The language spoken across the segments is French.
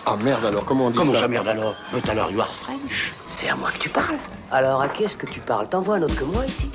Ah merde alors, comment on dit Comment ça? ça merde alors? But alors you are French. C'est à moi que tu parles. Alors à qui est-ce que tu parles? T'en vois un autre que moi ici?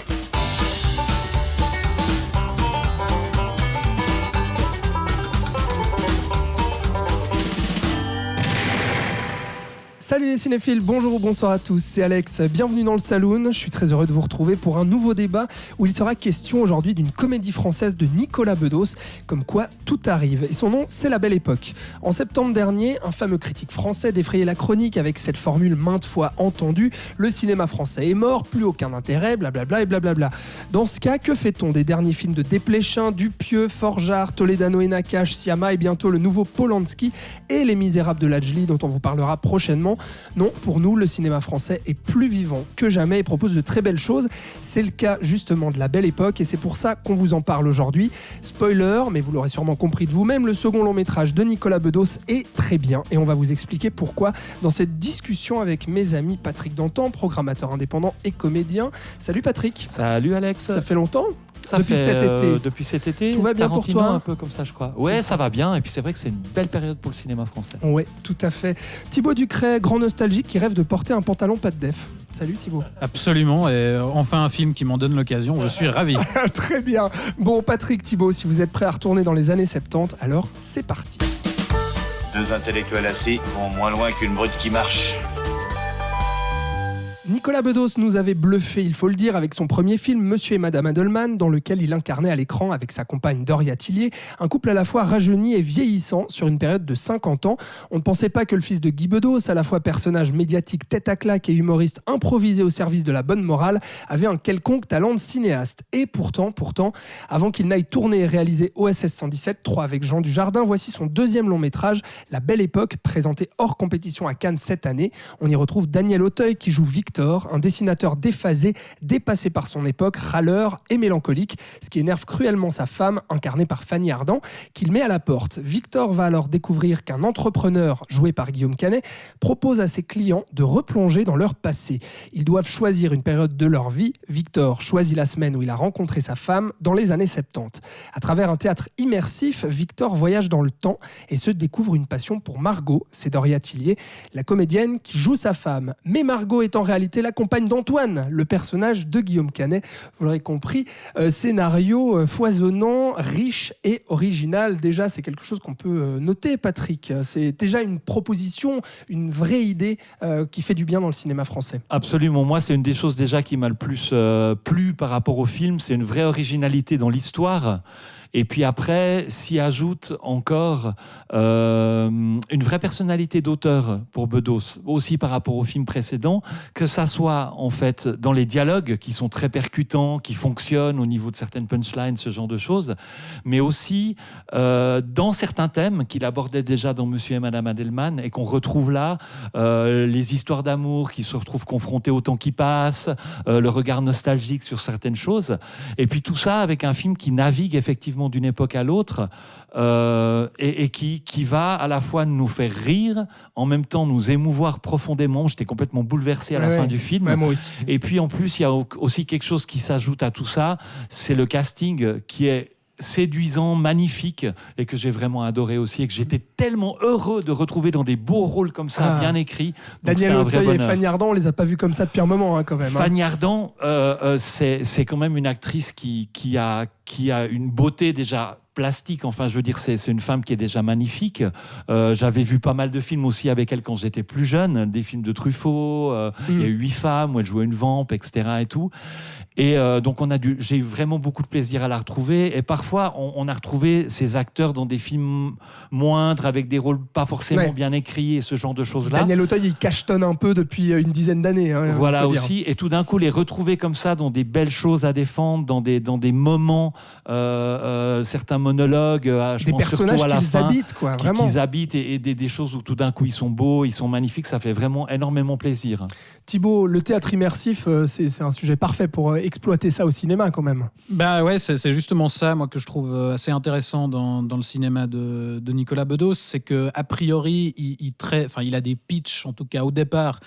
Salut les cinéphiles, bonjour ou bonsoir à tous, c'est Alex, bienvenue dans le Saloon. Je suis très heureux de vous retrouver pour un nouveau débat où il sera question aujourd'hui d'une comédie française de Nicolas Bedos, comme quoi tout arrive. Et son nom, c'est La Belle Époque. En septembre dernier, un fameux critique français défrayait la chronique avec cette formule maintes fois entendue: le cinéma français est mort, plus aucun intérêt, blablabla et blablabla. Dans ce cas, que fait-on des derniers films de Desplechin, Dupieux, Forjard, Toledano et Nakache, Sciamma et bientôt le nouveau Polanski et Les Misérables de Lajli dont on vous parlera prochainement? Non, pour nous, le cinéma français est plus vivant que jamais et propose de très belles choses. C'est le cas justement de La Belle Époque et c'est pour ça qu'on vous en parle aujourd'hui. Spoiler, mais vous l'aurez sûrement compris de vous-même, le second long métrage de Nicolas Bedos est très bien et on va vous expliquer pourquoi dans cette discussion avec mes amis Patrick Dantan, programmateur indépendant et comédien. Salut Patrick. Salut Alex. Ça fait longtemps ? Depuis cet été. Tout va bien pour toi ? Un peu comme ça, je crois. Ouais, ça va bien. Et puis c'est vrai que c'est une belle période pour le cinéma français. Ouais, tout à fait. Thibaut Ducret, grand nostalgique qui rêve de porter un pantalon pas de def. Salut Thibaut. Absolument, et enfin un film qui m'en donne l'occasion, je suis ravi. Très bien. Bon, Patrick, Thibaut, si vous êtes prêts à retourner dans les années 70, alors c'est parti. Deux intellectuels assis vont moins loin qu'une brute qui marche. Nicolas Bedos nous avait bluffé, il faut le dire, avec son premier film Monsieur et Madame Adelman, dans lequel il incarnait à l'écran avec sa compagne Doria Tillier un couple à la fois rajeuni et vieillissant sur une période de 50 ans. On ne pensait pas que le fils de Guy Bedos, à la fois personnage médiatique tête à claque et humoriste improvisé au service de la bonne morale, avait un quelconque talent de cinéaste. Et pourtant, avant qu'il n'aille tourner et réaliser OSS 117, 3 avec Jean Dujardin, voici son deuxième long métrage, La Belle Époque, présenté hors compétition à Cannes cette année. On y retrouve Daniel Auteuil qui joue Victor, un dessinateur déphasé, dépassé par son époque, râleur et mélancolique, ce qui énerve cruellement sa femme, incarnée par Fanny Ardant, qu'il met à la porte. Victor va alors découvrir qu'un entrepreneur, joué par Guillaume Canet, propose à ses clients de replonger dans leur passé. Ils doivent choisir une période de leur vie. Victor choisit la semaine où il a rencontré sa femme dans les années 70. À travers un théâtre immersif, Victor voyage dans le temps et se découvre une passion pour Margot, c'est Doria Tillier, la comédienne qui joue sa femme. Mais Margot est en réalité la compagne d'Antoine, le personnage de Guillaume Canet. Vous l'aurez compris, scénario foisonnant, riche et original. Déjà, c'est quelque chose qu'on peut noter, Patrick. C'est déjà une proposition, une vraie idée qui fait du bien dans le cinéma français. Absolument. Moi, c'est une des choses déjà qui m'a le plus plu par rapport au film. C'est une vraie originalité dans l'histoire. Et puis après, s'y ajoute encore une vraie personnalité d'auteur pour Bedos, aussi par rapport au film précédent, que ça soit en fait dans les dialogues qui sont très percutants, qui fonctionnent au niveau de certaines punchlines, ce genre de choses, mais aussi dans certains thèmes qu'il abordait déjà dans Monsieur et Madame Adelman et qu'on retrouve là, les histoires d'amour qui se retrouvent confrontées au temps qui passe, le regard nostalgique sur certaines choses, et puis tout ça avec un film qui navigue effectivement d'une époque à l'autre et qui va à la fois nous faire rire, en même temps nous émouvoir profondément. J'étais complètement bouleversé à la fin du film. Ouais, moi aussi. Et puis en plus, il y a aussi quelque chose qui s'ajoute à tout ça, c'est le casting qui est séduisant, magnifique et que j'ai vraiment adoré aussi et que j'étais tellement heureux de retrouver dans des beaux rôles comme ça, bien écrits. Donc, Daniel Auteuil et Fanny Ardant, on les a pas vus comme ça depuis un moment quand même. Fanny Ardant, c'est quand même une actrice qui a une beauté déjà plastique, enfin je veux dire c'est une femme qui est déjà magnifique. J'avais vu pas mal de films aussi avec elle quand j'étais plus jeune, des films de Truffaut, il y a eu 8 femmes où elle jouait une vampe, etc. et tout. Et donc j'ai eu vraiment beaucoup de plaisir à la retrouver. Et parfois, on a retrouvé ces acteurs dans des films moindres, avec des rôles pas forcément bien écrits et ce genre de choses-là. Daniel Auteuil, il cachetonne un peu depuis une dizaine d'années. Voilà aussi. Et tout d'un coup, les retrouver comme ça dans des belles choses à défendre, dans des moments, certains monologues, des personnages à la qu'ils fin, habitent, quoi, vraiment. Qu'ils habitent et des choses où tout d'un coup ils sont beaux, ils sont magnifiques. Ça fait vraiment énormément plaisir. Thibaut, le théâtre immersif, c'est un sujet parfait pour exploiter ça au cinéma quand même. Bah ouais, c'est justement ça, moi, que je trouve assez intéressant dans le cinéma de Nicolas Bedos, c'est que a priori, il a des pitchs, en tout cas au départ,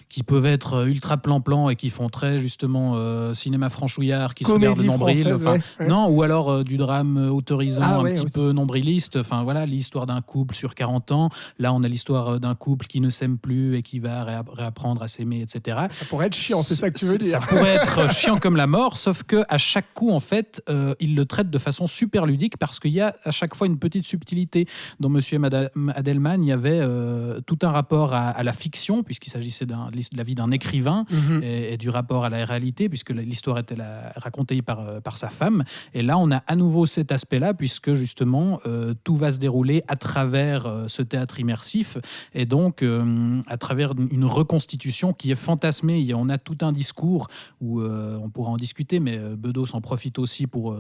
qui peuvent être ultra plan-plan et qui font très justement cinéma franchouillard, qui se regarde le nombril. Ouais. Non, ou alors du drame autorisé soi-disant un petit peu nombriliste. Enfin voilà, l'histoire d'un couple sur 40 ans. Là, on a l'histoire d'un couple qui ne s'aime plus et qui va réapprendre à s'aimer, etc. Ça pourrait être chiant, c'est ça que tu veux dire. Ça pourrait être chiant comme la mort, sauf que à chaque coup, en fait, il le traite de façon super ludique parce qu'il y a à chaque fois une petite subtilité. Dans Monsieur et Madame Adelman, il y avait tout un rapport à la fiction, puisqu'il s'agissait de la vie d'un écrivain et du rapport à la réalité, puisque l'histoire était racontée par sa femme. Et là, on a à nouveau cet aspect-là, puisque justement, tout va se dérouler à travers ce théâtre immersif, et donc à travers une reconstitution qui est fantasmée. Et on a tout un discours où on pourra en discuter, mais Bedos en profite aussi pour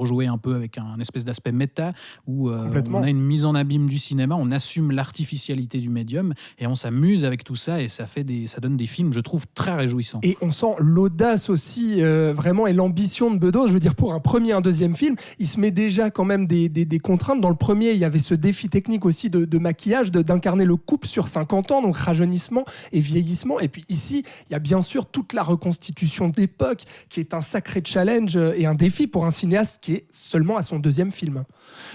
jouer un peu avec un espèce d'aspect méta, où on a une mise en abîme du cinéma, on assume l'artificialité du médium, et on s'amuse avec tout ça, et ça donne des films, je trouve, très réjouissants. Et on sent l'audace aussi, vraiment, et l'ambition de Bedos. Je veux dire, pour un premier, un deuxième film, il se met déjà quand même des contraintes. Dans le premier, il y avait ce défi technique aussi de maquillage, d'incarner le couple sur 50 ans, donc rajeunissement et vieillissement. Et puis ici, il y a bien sûr toute la reconstitution d'époque, qui est un sacré challenge et un défi pour un cinéaste qui est seulement à son deuxième film.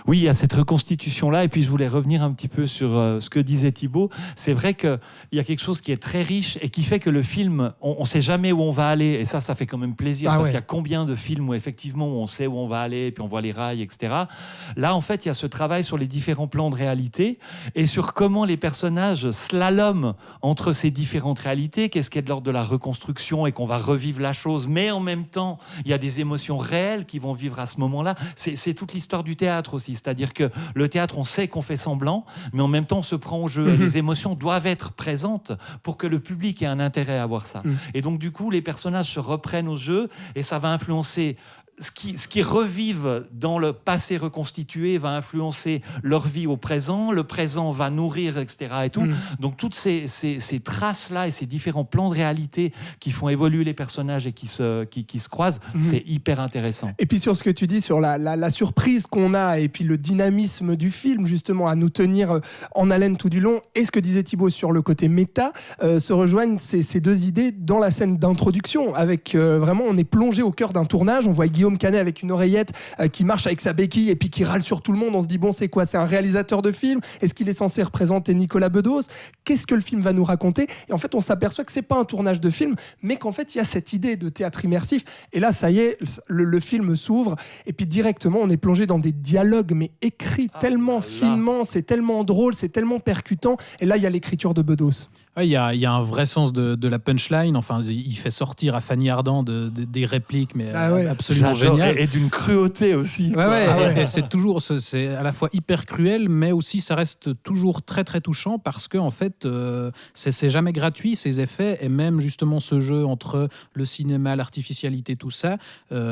Oui, il y a cette reconstitution-là. Et puis, je voulais revenir un petit peu sur ce que disait Thibaut. C'est vrai qu'il y a quelque chose qui est très riche et qui fait que le film, on ne sait jamais où on va aller. Et ça fait quand même plaisir. Parce qu'il y a combien de films où, effectivement, on sait où on va aller, puis on voit les rails, etc. Là, en fait, il y a ce travail sur les différents plans de réalité et sur comment les personnages slaloment entre ces différentes réalités. Qu'est-ce qui est de l'ordre de la reconstruction et qu'on va revivre la chose. Mais en même temps, il y a des émotions réelles qui vont vivre à ce moment-là. C'est toute l'histoire du théâtre aussi. C'est-à-dire que le théâtre, on sait qu'on fait semblant, mais en même temps, on se prend au jeu. Et les émotions doivent être présentes pour que le public ait un intérêt à voir ça. Et donc, du coup, les personnages se reprennent au jeu et ça va influencer ce qui revivent dans le passé reconstitué va influencer leur vie au présent, le présent va nourrir, etc. Et tout. Donc toutes ces traces-là et ces différents plans de réalité qui font évoluer les personnages et qui se croisent, c'est hyper intéressant. Et puis sur ce que tu dis, sur la surprise qu'on a et puis le dynamisme du film, justement, à nous tenir en haleine tout du long, et ce que disait Thibaut sur le côté méta, se rejoignent ces deux idées dans la scène d'introduction, avec vraiment, on est plongé au cœur d'un tournage, on voit Guillaume Canet avec une oreillette qui marche avec sa béquille et puis qui râle sur tout le monde. On se dit, bon, c'est quoi? C'est un réalisateur de film? Est-ce qu'il est censé représenter Nicolas Bedos? Qu'est-ce que le film va nous raconter? Et en fait, on s'aperçoit que c'est pas un tournage de film, mais qu'en fait, il y a cette idée de théâtre immersif. Et là, ça y est, le film s'ouvre et puis directement, on est plongé dans des dialogues, mais écrits tellement finement, c'est tellement drôle, c'est tellement percutant. Et là, il y a l'écriture de Bedos. Il y a un vrai sens de la punchline. Enfin, il fait sortir à Fanny Ardant des répliques, mais absolument génial. Et d'une cruauté aussi. Et c'est à la fois hyper cruel, mais aussi ça reste toujours très très touchant parce que en fait, c'est jamais gratuit ces effets, et même justement ce jeu entre le cinéma, l'artificialité, tout ça,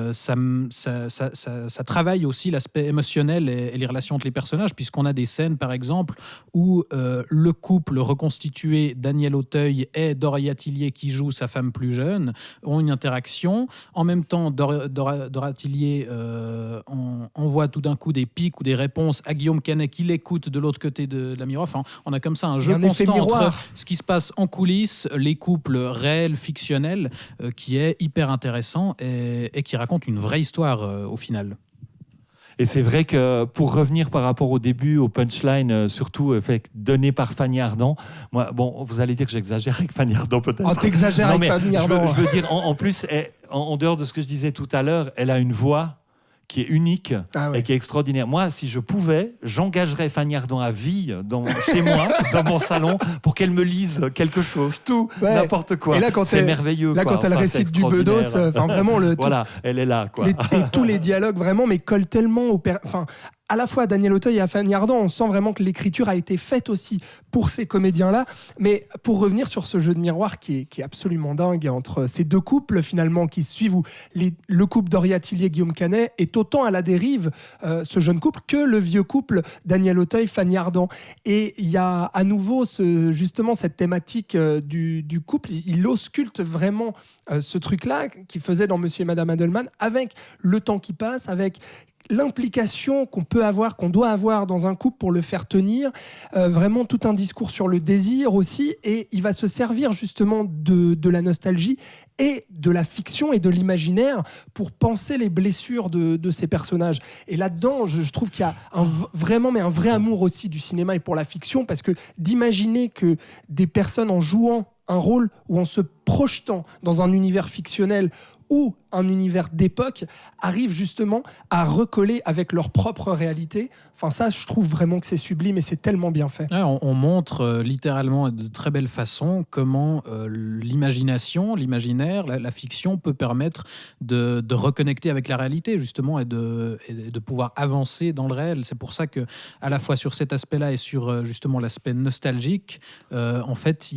ça travaille aussi l'aspect émotionnel et les relations entre les personnages, puisqu'on a des scènes par exemple où le couple reconstitué Daniel Auteuil et Doria Tillier, qui joue sa femme plus jeune, ont une interaction. En même temps, Doria Tillier envoie tout d'un coup des pics ou des réponses à Guillaume Canet, qui l'écoute de l'autre côté de la miroir. Enfin, on a comme ça un jeu constant entre ce qui se passe en coulisses, les couples réels, fictionnels, qui est hyper intéressant et qui raconte une vraie histoire au final. Et c'est vrai que pour revenir par rapport au début, au punchline, surtout donné par Fanny Ardant, moi, bon, vous allez dire que j'exagère avec Fanny Ardant peut-être. Oh, t'exagères avec Fanny Ardant. Je veux dire, en plus, en dehors de ce que je disais tout à l'heure, elle a une voix qui est unique et qui est extraordinaire. Moi, si je pouvais, j'engagerais Fanny Ardant à vie chez moi, dans mon salon, pour qu'elle me lise quelque chose, n'importe quoi. Et là, c'est merveilleux. Là, quand elle récite du Bedos, vraiment voilà, elle est là. Quoi. Et tous les dialogues, vraiment, mais collent tellement à la fois à Daniel Auteuil et à Fanny Ardant, on sent vraiment que l'écriture a été faite aussi pour ces comédiens-là. Mais pour revenir sur ce jeu de miroir qui est absolument dingue entre ces deux couples finalement qui se suivent, où le couple Doria Tillier-Guillaume Canet est autant à la dérive, ce jeune couple, que le vieux couple Daniel Auteuil-Fanny Ardant. Et il y a à nouveau justement cette thématique du couple. Il ausculte vraiment ce truc-là qu'il faisait dans Monsieur et Madame Adelman, avec le temps qui passe, avec l'implication qu'on doit avoir dans un couple pour le faire tenir, vraiment tout un discours sur le désir aussi, et il va se servir justement de la nostalgie et de la fiction et de l'imaginaire pour penser les blessures de ces personnages. Et là-dedans, je trouve qu'il y a un vrai amour aussi du cinéma et pour la fiction, parce que d'imaginer que des personnes en jouant un rôle ou en se projetant dans un univers fictionnel ou un univers d'époque arrivent justement à recoller avec leur propre réalité. Enfin, ça, je trouve vraiment que c'est sublime et c'est tellement bien fait. Ouais, on montre littéralement de très belle façon comment l'imagination, l'imaginaire, la fiction peut permettre de reconnecter avec la réalité justement et de pouvoir avancer dans le réel. C'est pour ça que à la fois sur cet aspect-là et sur justement l'aspect nostalgique, en fait,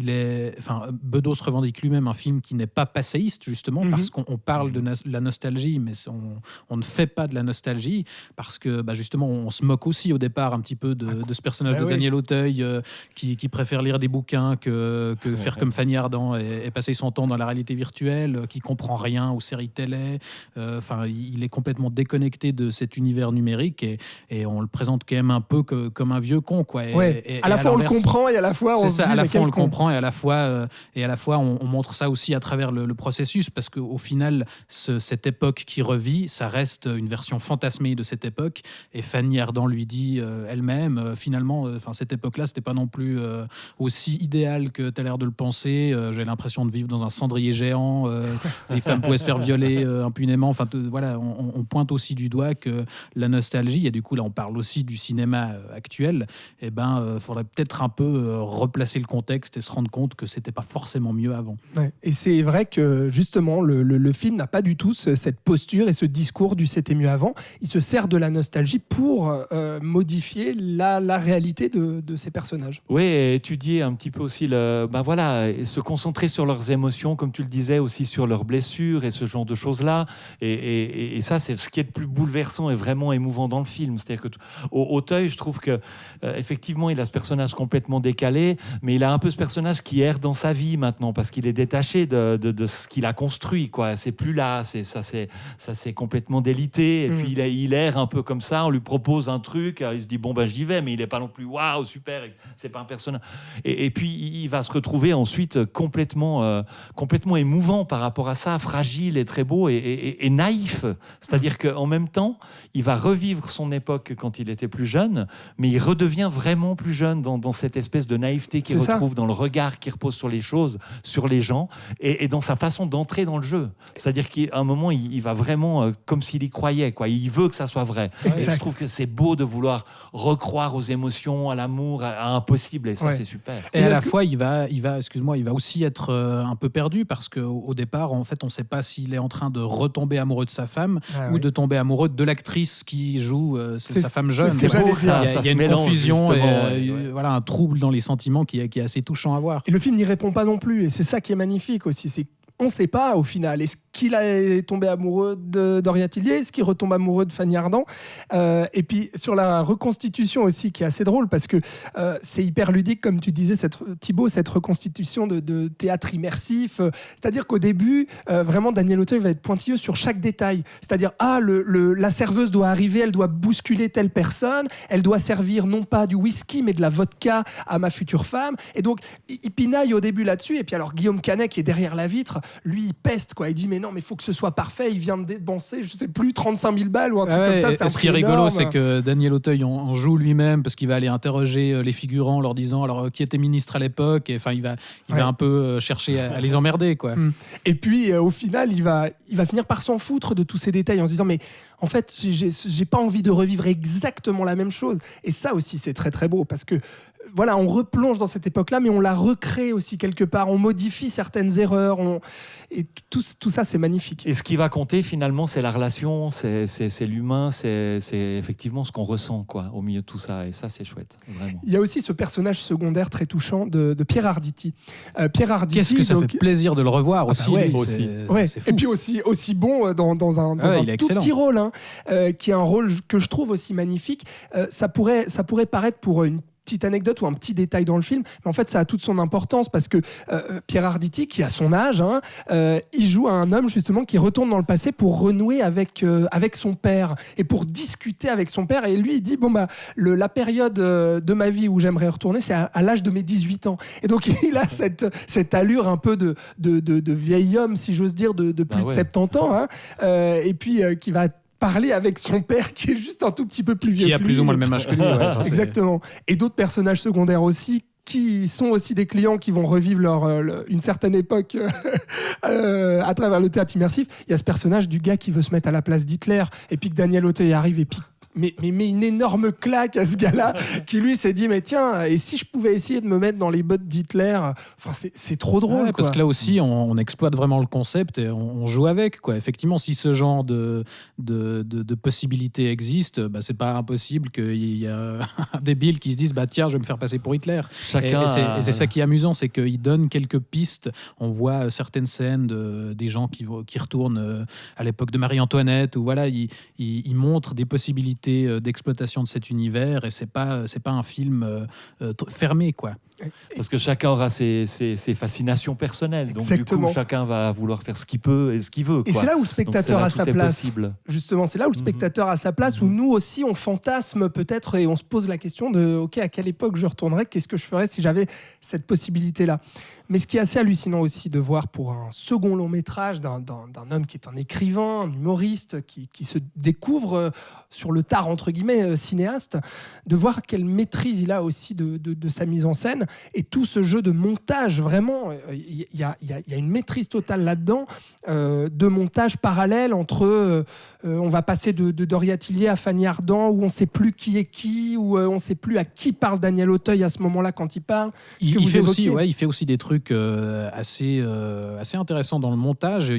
Bedos revendique lui-même un film qui n'est pas passéiste justement parce qu'on parle de la nostalgie, mais on ne fait pas de la nostalgie parce que justement on se moque aussi au départ un petit peu de ce personnage de Daniel Auteuil qui préfère lire des bouquins que faire comme Fanny Ardant et passer son temps dans la réalité virtuelle, qui comprend rien aux séries télé. Il est complètement déconnecté de cet univers numérique et on le présente quand même un peu comme un vieux con, quoi. À la fois on le comprend et à la fois on se dit à la fois on le con. comprend et à la fois on montre ça aussi à travers le processus, parce qu'au final cette époque qui revit, ça reste une version fantasmée de cette époque, et Fanny Ardant lui dit elle-même finalement cette époque-là c'était pas non plus aussi idéal que tu as l'air de le penser. J'ai l'impression de vivre dans un cendrier géant, les femmes pouvaient se faire violer impunément. On pointe aussi du doigt que la nostalgie, et du coup là on parle aussi du cinéma actuel, faudrait peut-être un peu replacer le contexte et se rendre compte que c'était pas forcément mieux avant. Et c'est vrai que justement le film n'a pas du tout cette posture et ce discours du c'était mieux avant. Il se sert de la nostalgie pour modifier la réalité de ces personnages. Oui, et étudier un petit peu aussi et se concentrer sur leurs émotions, comme tu le disais, aussi sur leurs blessures et ce genre de choses-là. Et ça, c'est ce qui est le plus bouleversant et vraiment émouvant dans le film. C'est-à-dire que Auteuil, je trouve que effectivement, il a ce personnage complètement décalé, mais il a un peu ce personnage qui erre dans sa vie maintenant parce qu'il est détaché de ce qu'il a construit, quoi. C'est plus là, ça c'est complètement délité. Et puis il erre un peu comme ça. On lui propose un truc, il se dit j'y vais, mais il est pas non plus waouh super. C'est pas un personnage. Et puis il va se retrouver ensuite complètement émouvant par rapport à ça, fragile et très beau et naïf. C'est-à-dire qu'en même temps, il va revivre son époque quand il était plus jeune, mais il redevient vraiment plus jeune dans cette espèce de naïveté qu'il retrouve dans le regard qu'il repose sur les choses, sur les gens, et dans sa façon d'entrer dans le jeu. C'est-à-dire qu'à un moment, il va vraiment comme s'il y croyait, quoi. Il veut que ça soit vrai. Et je trouve que c'est beau de vouloir recroire aux émotions, à l'amour, à impossible, et ça, c'est super. Et à la fois, il va aussi être un peu perdu parce qu'au départ, en fait, on ne sait pas s'il est en train de retomber amoureux de sa femme ou de tomber amoureux de l'actrice qui joue sa femme jeune. C'est beau que ça Il y a une confusion, un trouble dans les sentiments qui est assez touchant à voir. Et le film n'y répond pas non plus, et c'est ça qui est magnifique aussi. On ne sait pas au final. Est-ce qu'il est tombé amoureux de Doria Tillier ? Est-ce qu'il retombe amoureux de Fanny Ardant ? Et puis sur la reconstitution aussi, qui est assez drôle parce que c'est hyper ludique, comme tu disais, Thibaut, cette reconstitution de théâtre immersif. C'est-à-dire qu'au début, vraiment, Daniel Auteuil va être pointilleux sur chaque détail. C'est-à-dire, la serveuse doit arriver, elle doit bousculer telle personne, elle doit servir non pas du whisky, mais de la vodka à ma future femme. Et donc, il pinaille au début là-dessus. Et puis alors, Guillaume Canet, qui est derrière la vitre, lui, il peste, quoi. Il dit, mais non, mais il faut que ce soit parfait. Il vient de dépenser, je sais plus, 35 000 balles ou un truc comme ça. C'est ce qui est rigolo, c'est que Daniel Auteuil en joue lui-même parce qu'il va aller interroger les figurants en leur disant alors qui était ministre à l'époque. Et il va un peu chercher à les emmerder, quoi. Et puis, au final, il va finir par s'en foutre de tous ces détails en se disant, mais en fait, j'ai pas envie de revivre exactement la même chose. Et ça aussi, c'est très, très beau parce que voilà, on replonge dans cette époque-là, mais on la recrée aussi quelque part. On modifie certaines erreurs. Et tout ça, c'est magnifique. Et ce qui va compter, finalement, c'est la relation, c'est l'humain, c'est effectivement ce qu'on ressent, quoi, au milieu de tout ça. Et ça, c'est chouette, vraiment. Il y a aussi ce personnage secondaire très touchant de Pierre Arditi. Pierre Arditi, qu'est-ce que ça fait plaisir de le revoir aussi. C'est fou. Et puis aussi bon dans un tout petit rôle, qui est un rôle que je trouve aussi magnifique. Ça pourrait paraître pour une petite anecdote ou un petit détail dans le film, mais en fait ça a toute son importance parce que Pierre Arditi, qui a son âge, il joue à un homme justement qui retourne dans le passé pour renouer avec son père et pour discuter avec son père, et lui il dit la période de ma vie où j'aimerais retourner, c'est à l'âge de mes 18 ans, et donc il a cette allure un peu de vieil homme, si j'ose dire, de plus de 70 ans, et puis qui va parler avec son père qui est juste un tout petit peu plus vieux qui a que plus lui. ou moins le même âge que lui. Exactement. Et d'autres personnages secondaires aussi qui sont aussi des clients qui vont revivre une certaine époque à travers le théâtre immersif. Il y a ce personnage du gars qui veut se mettre à la place d'Hitler et puis que Daniel Auteuil arrive et puis mais une énorme claque à ce gars-là qui lui s'est dit mais tiens, et si je pouvais essayer de me mettre dans les bottes d'Hitler, enfin c'est trop drôle, quoi. Parce que là aussi on exploite vraiment le concept et on joue avec, quoi. Effectivement, si ce genre de possibilités existe, c'est pas impossible qu'il y a un débile qui se dise tiens, je vais me faire passer pour Hitler. Chacun et c'est ça qui est amusant, c'est qu'il donne quelques pistes. On voit certaines scènes des gens qui retournent à l'époque de Marie-Antoinette, où voilà, il montre des possibilités d'exploitation de cet univers, et c'est pas un film fermé, quoi. Parce que chacun aura ses fascinations personnelles. Donc, Exactement. du coup, chacun va vouloir faire ce qu'il peut et ce qu'il veut, quoi. Et c'est là où le spectateur a sa place. Possible. Justement, c'est là où le spectateur a sa place, où nous aussi, on fantasme peut-être et on se pose la question de OK, à quelle époque je retournerais, qu'est-ce que je ferais si j'avais cette possibilité-là. Mais ce qui est assez hallucinant aussi de voir pour un second long métrage d'un homme qui est un écrivain, un humoriste, qui se découvre sur le tard, entre guillemets, cinéaste, de voir quelle maîtrise il a aussi de sa mise en scène et tout ce jeu de montage. Vraiment, il y a une maîtrise totale là-dedans, de montage parallèle entre on va passer de Doria Tillier à Fanny Ardant, où on ne sait plus qui est qui, où on ne sait plus à qui parle Daniel Auteuil à ce moment-là quand il parle. Il fait aussi des trucs assez intéressants dans le montage.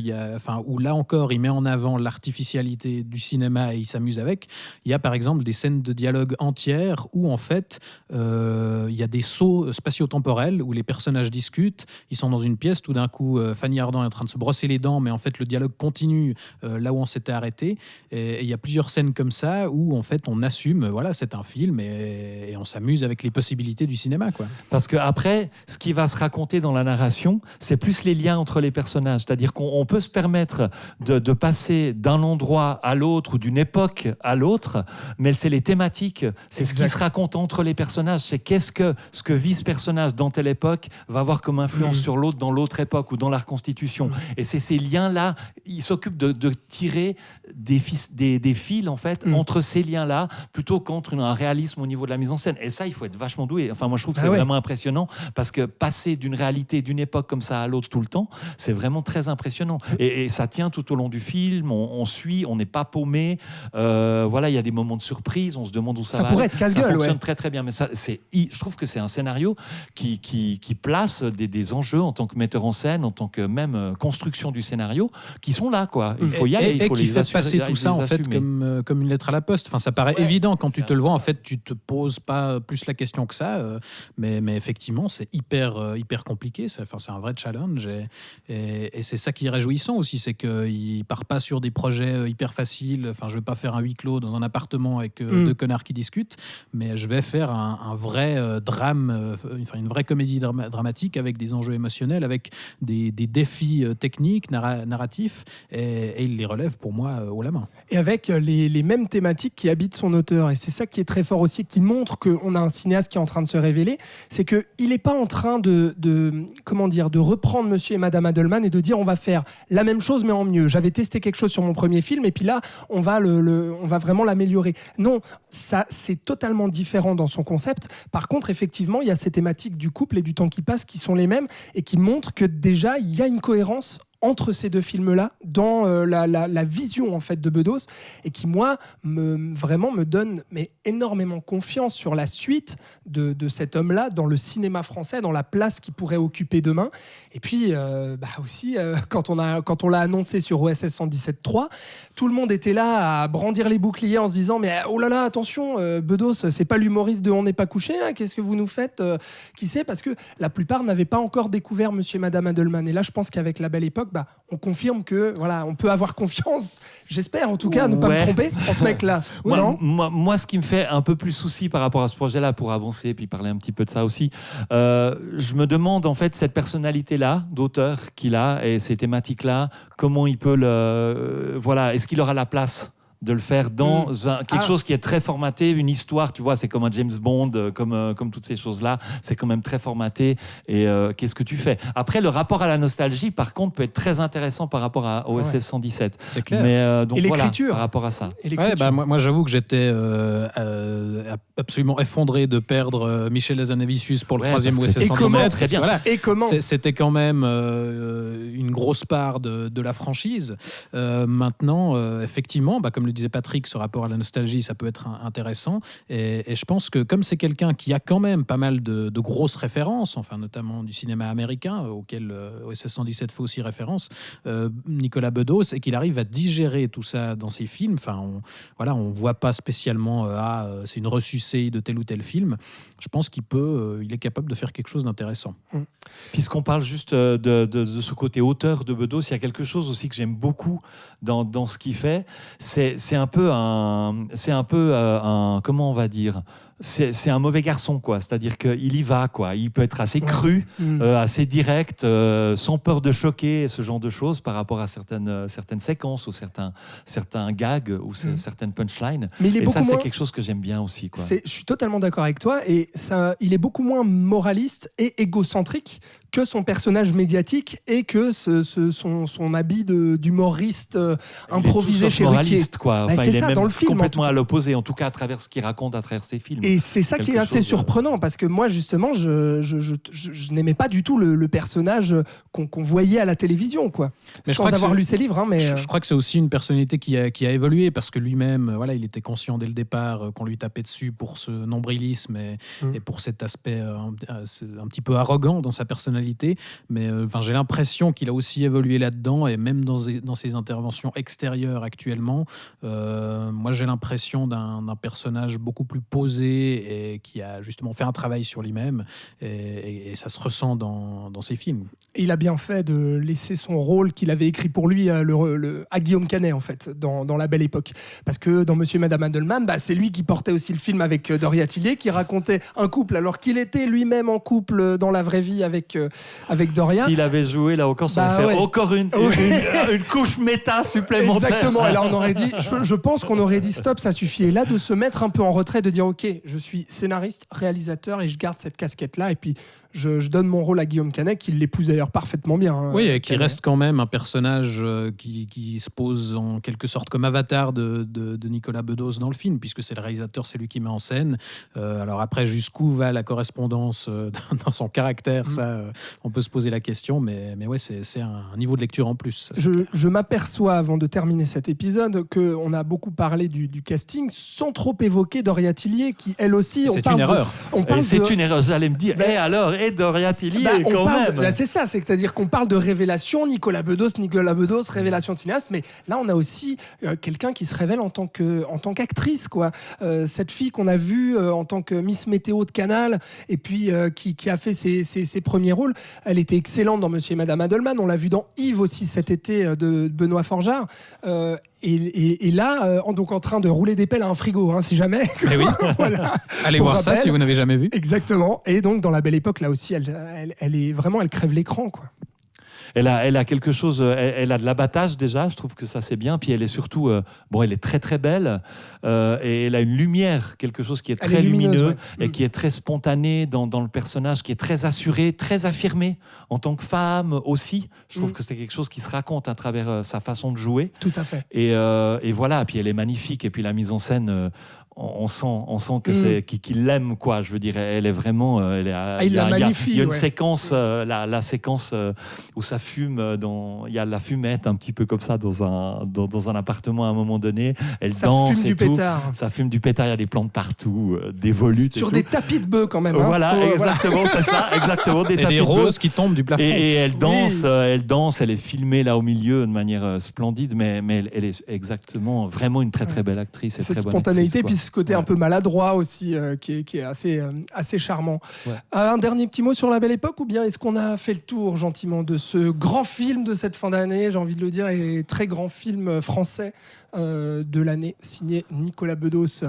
Où là encore, il met en avant l'artificialité du cinéma et il s'amuse avec. Il y a par exemple des scènes de dialogue entières où en fait il y a des sauts spatio-temporels où les personnages discutent. Ils sont dans une pièce, tout d'un coup Fanny Ardant est en train de se brosser les dents, mais en fait le dialogue continue là où on s'était arrêté. Et il y a plusieurs scènes comme ça où en fait on assume, voilà, c'est un film et on s'amuse avec les possibilités du cinéma, quoi. Parce que après, ce qui va se raconter dans la narration, c'est plus les liens entre les personnages. C'est-à-dire qu'on peut se permettre de passer d'un endroit à l'autre ou d'une époque à l'autre, mais c'est les thématiques, c'est ce qui se raconte entre les personnages. C'est ce que vit ce personnage dans telle époque va avoir comme influence sur l'autre dans l'autre époque ou dans la reconstitution. Et c'est ces liens-là, il s'occupe de tirer des fils en fait entre ces liens-là, plutôt qu'entre un réalisme au niveau de la mise en scène. Et ça, il faut être vachement doué. Enfin, moi, je trouve que c'est vraiment impressionnant, parce que passer d'une réalité, d'une époque comme ça à l'autre tout le temps, c'est vraiment très impressionnant. Et ça tient tout au long du film. On suit, on n'est pas paumé. Voilà, il y a des moments de surprise. On se demande où ça va. Ça pourrait être casse-gueule, ça fonctionne très très bien. Mais je trouve que c'est un scénario qui place des enjeux en tant que metteur en scène, en tant que même construction du scénario, qui sont là, quoi. Il faut y aller. Et qui fait passer tout ça en fait comme une lettre à la poste. Enfin, ça paraît évident quand tu te le vois. En fait, tu te poses pas plus la question que ça. Mais effectivement, c'est hyper compliqué. C'est un vrai challenge. Et c'est ça qui est réjouissant aussi, c'est qu'il part pas sur des projets hyper faciles. Enfin, je vais pas faire un huis clos dans un appartement avec deux connards qui discutent, mais je vais faire un vrai drame, une vraie comédie dramatique avec des enjeux émotionnels, avec des défis techniques, narratifs, et il les relève pour moi haut la main. Et avec les mêmes thématiques qui habitent son auteur. Et c'est ça qui est très fort aussi, qui montre qu'on a un cinéaste qui est en train de se révéler, c'est qu'il n'est pas en train de reprendre Monsieur et Madame Adelman et de dire on va faire la même chose mais en mieux. J'avais testé quelque chose sur mon premier film et puis là on va vraiment l'améliorer. Non, ça c'est totalement différent dans son concept. Par contre, effectivement, il y a ces thématiques du couple et du temps qui passe qui sont les mêmes et qui montrent que déjà il y a une cohérence entre ces deux films-là, dans la vision en fait de Bedos, et qui moi me donne énormément confiance sur la suite de cet homme-là dans le cinéma français, dans la place qu'il pourrait occuper demain. Et puis aussi quand on l'a annoncé sur OSS 117.3, tout le monde était là à brandir les boucliers en se disant mais oh là là, attention, Bedos, c'est pas l'humoriste de On n'est pas couché là, qu'est-ce que vous nous faites, qui sait, parce que la plupart n'avaient pas encore découvert Monsieur et Madame Adelman. Et là je pense qu'avec La Belle Époque, bah, on confirme que voilà, on peut avoir confiance, j'espère en tout cas, ne pas me tromper en ce mec-là. Oui, moi, ce qui me fait un peu plus souci par rapport à ce projet-là, pour avancer et puis parler un petit peu de ça aussi, je me demande en fait cette personnalité-là, d'auteur qu'il a et ces thématiques-là, comment il peut est-ce qu'il aura la place de le faire dans quelque chose qui est très formaté, une histoire, tu vois, c'est comme un James Bond, comme toutes ces choses-là, c'est quand même très formaté. Et qu'est-ce que tu fais ? Après, le rapport à la nostalgie, par contre, peut être très intéressant par rapport au OSS 117. C'est clair. Mais donc et voilà, l'écriture. par rapport à ça. Moi, j'avoue que j'étais absolument effondré de perdre Michel Hazanavicius pour le troisième OSS 117. Et comment ? Très bien. Voilà. Et comment ? C'était quand même une grosse part de la franchise. Maintenant, effectivement, comme le disait Patrick, ce rapport à la nostalgie, ça peut être intéressant. Et je pense que comme c'est quelqu'un qui a quand même pas mal de grosses références, enfin notamment du cinéma américain, auquel OSS 117 fait aussi référence, Nicolas Bedos, et qu'il arrive à digérer tout ça dans ses films. Enfin, on voit pas spécialement c'est une ressucée de tel ou tel film. Je pense qu'il est capable de faire quelque chose d'intéressant. Puisqu'on parle juste de ce côté auteur de Bedos, il y a quelque chose aussi que j'aime beaucoup dans ce qu'il fait. C'est un peu un comment on va dire, c'est un mauvais garçon, quoi. C'est-à-dire qu'il y va, quoi. Il peut être assez cru, assez direct, sans peur de choquer, ce genre de choses par rapport à certaines séquences ou certains gags ou certaines punchlines. Mais et ça, c'est quelque chose que j'aime bien aussi, quoi. Je suis totalement d'accord avec toi. Et ça, il est beaucoup moins moraliste et égocentrique que son personnage médiatique et que son habit d'humoriste improvisé chez Ruquier. Moraliste, quoi. Enfin, c'est il est ça, même dans le film, complètement à l'opposé, en tout cas à travers ce qu'il raconte à travers ses films. Et c'est ça qui est assez surprenant, parce que moi, justement, je n'aimais pas du tout le personnage qu'on voyait à la télévision, quoi. Mais sans avoir lu ses livres. Mais je crois que c'est aussi une personnalité qui a évolué, parce que lui-même, il était conscient dès le départ qu'on lui tapait dessus pour ce nombrilisme et pour cet aspect un petit peu arrogant dans sa personnalité. Mais j'ai l'impression qu'il a aussi évolué là-dedans, et même dans ses interventions extérieures actuellement, moi j'ai l'impression d'un personnage beaucoup plus posé et qui a justement fait un travail sur lui-même, et ça se ressent dans ses films. Il a bien fait de laisser son rôle qu'il avait écrit pour lui à Guillaume Canet, en fait, dans La Belle Époque. Parce que dans Monsieur et Madame Adelman, c'est lui qui portait aussi le film avec Doria Tillier, qui racontait un couple alors qu'il était lui-même en couple dans la vraie vie avec Doria. S'il avait joué, là encore, ça aurait fait encore une couche méta supplémentaire. Exactement, et là on aurait dit, je pense qu'on aurait dit stop, ça suffit. Et là, de se mettre un peu en retrait, de dire ok, je suis scénariste, réalisateur, et je garde cette casquette-là, et puis je donne mon rôle à Guillaume Canet, qui l'épouse d'ailleurs parfaitement bien. Oui, et qui reste quand même un personnage qui se pose en quelque sorte comme avatar de Nicolas Bedos dans le film, puisque c'est le réalisateur, c'est lui qui met en scène. Alors après, jusqu'où va la correspondance dans son caractère, ça, on peut se poser la question, mais ouais, c'est un niveau de lecture en plus. Ça, je m'aperçois, avant de terminer cet épisode, qu'on a beaucoup parlé du casting, sans trop évoquer Doria Tillier, qui elle aussi... C'est une erreur. C'est une erreur, j'allais me dire, alors... Et Doria Tillier, quand même. Là, c'est ça, c'est-à-dire qu'on parle de révélation, Nicolas Bedos, révélation de cinéaste, mais là, on a aussi quelqu'un qui se révèle en tant qu'actrice, quoi. Cette fille qu'on a vue en tant que Miss Météo de Canal, et puis qui a fait ses premiers rôles, elle était excellente dans Monsieur et Madame Adelman, on l'a vu dans Yves aussi cet été de Benoît Forjard. Et là, donc en train de rouler des pelles à un frigo, si jamais. Mais oui. Voilà. Allez voir ça si vous n'avez jamais vu. Exactement. Et donc dans La Belle Époque, là aussi, elle est vraiment, elle crève l'écran, quoi. Elle a quelque chose, elle a de l'abattage déjà, je trouve que ça c'est bien, puis elle est surtout, elle est très très belle, et elle a une lumière, quelque chose qui est très lumineux, et qui est très spontané dans le personnage, qui est très assuré, très affirmé en tant que femme aussi. Je trouve que c'est quelque chose qui se raconte à travers sa façon de jouer. Tout à fait. Et voilà, puis elle est magnifique, et puis la mise en scène... On sent que qu'il l'aime, quoi. Je veux dire, elle est vraiment. Il y a une séquence, la séquence où ça fume. Il y a la fumette un petit peu comme ça dans un appartement à un moment donné. Ça danse fume et du tout. pétard. Ça fume du pétard. Il y a des plantes partout, des volutes. Sur des tapis de bœufs quand même. Voilà, exactement, c'est ça, exactement. Des tapis de roses qui tombent du plafond. Et elle danse, elle est filmée là au milieu de manière splendide, mais elle est exactement vraiment une très très belle actrice. Cette spontanéité, puis ce côté un peu maladroit aussi qui est assez charmant. Ouais. Un dernier petit mot sur La Belle Époque, ou bien est-ce qu'on a fait le tour gentiment de ce grand film de cette fin d'année, j'ai envie de le dire, et très grand film français de l'année, signé Nicolas Bedos.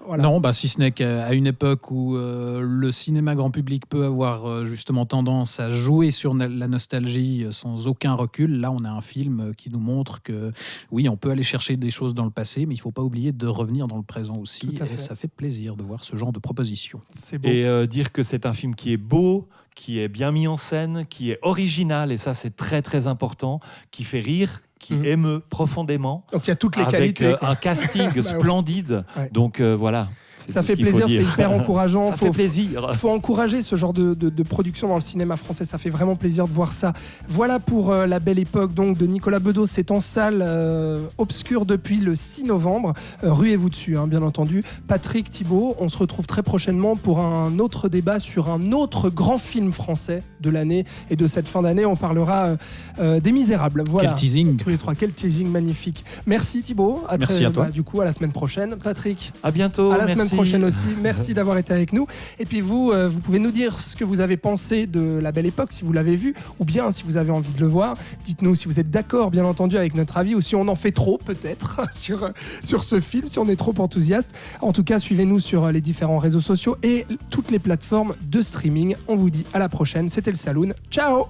Voilà. Non, si ce n'est qu'à une époque où le cinéma grand public peut avoir justement tendance à jouer sur la nostalgie sans aucun recul, là on a un film qui nous montre que oui, on peut aller chercher des choses dans le passé, mais il ne faut pas oublier de revenir dans le présent aussi. Et ça fait plaisir de voir ce genre de proposition. C'est beau. Et dire que c'est un film qui est beau, qui est bien mis en scène, qui est original, et ça c'est très très important, qui fait rire, qui émeut profondément. Donc il y a toutes les avec qualités. Un casting splendide. Ouais. Donc voilà. Ça fait plaisir, c'est hyper encourageant. Ça fait plaisir. Il faut encourager ce genre de production dans le cinéma français. Ça fait vraiment plaisir de voir ça. Voilà pour La Belle Époque donc, de Nicolas Bedos. C'est en salle obscure depuis le 6 novembre. Ruez-vous dessus, bien entendu. Patrick, Thibaut, on se retrouve très prochainement pour un autre débat sur un autre grand film français de l'année et de cette fin d'année. On parlera des Misérables. Voilà. Quel teasing. Tous les trois. Quel teasing magnifique. Merci Thibaut. Merci à toi. Du coup, à la semaine prochaine. Patrick. À bientôt. À la semaine merci. prochaine aussi. Merci d'avoir été avec nous. Et puis vous pouvez nous dire ce que vous avez pensé de La Belle Époque, si vous l'avez vu, ou bien si vous avez envie de le voir. Dites-nous si vous êtes d'accord, bien entendu, avec notre avis, ou si on en fait trop, peut-être, sur ce film, si on est trop enthousiaste. En tout cas, suivez-nous sur les différents réseaux sociaux et toutes les plateformes de streaming. On vous dit à la prochaine. C'était le Saloon. Ciao!